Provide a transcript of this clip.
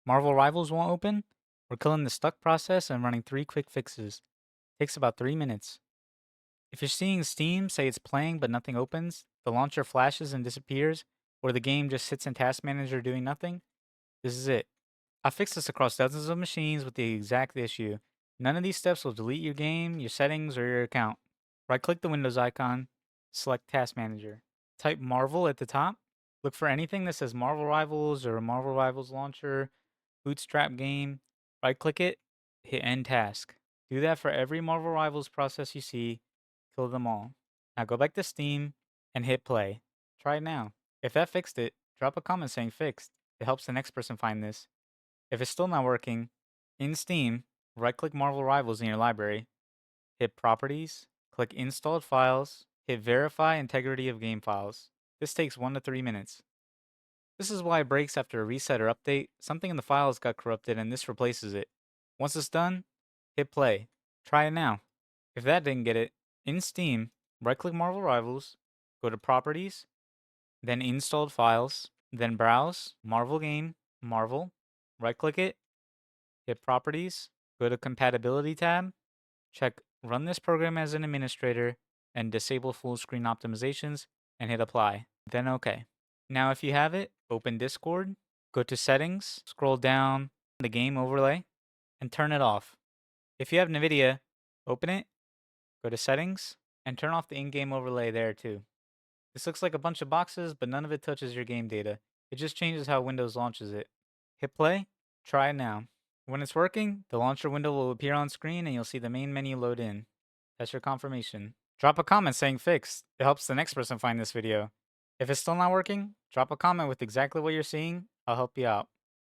Marvel Rivals won't open? We're killing the stuck process and running 3 quick fixes. Takes about 3 minutes. If you're seeing Steam say it's playing but nothing opens, the launcher flashes and disappears, or the game just sits in Task Manager doing nothing, this is it. I fixed this across dozens of machines with the exact issue. None of these steps will delete your game, your settings, or your account. Right-click the Windows icon, select Task Manager. Type Marvel at the top. Look for anything that says Marvel Rivals or Marvel Rivals Launcher, Bootstrap Game. Right-click it, hit End Task. Do that for every Marvel Rivals process you see. Kill them all. Now go back to Steam and hit play. Try it now. If that fixed it, drop a comment saying fixed. It helps the next person find this. If it's still not working, in Steam, right-click Marvel Rivals in your library, hit Properties, click Installed Files, hit Verify Integrity of Game Files. This takes 1 to 3 minutes. This is why it breaks after a reset or update. Something in the files got corrupted and this replaces it. Once it's done, hit play. Try it now. If that didn't get it, in Steam, right-click Marvel Rivals, go to Properties, then Installed Files, then Browse, Marvel Game, Marvel, right-click it, hit Properties, go to Compatibility tab, check Run this program as an administrator, and disable full screen optimizations, and hit Apply. Then OK. Now if you have it, open Discord, go to Settings, scroll down the game overlay, and turn it off. If you have NVIDIA, open it, go to Settings, and turn off the in-game overlay there too. This looks like a bunch of boxes, but none of it touches your game data. It just changes how Windows launches it. Hit play, try it now. When it's working, the launcher window will appear on screen and you'll see the main menu load in. That's your confirmation. Drop a comment saying fixed. It helps the next person find this video. If it's still not working, drop a comment with exactly what you're seeing. I'll help you out.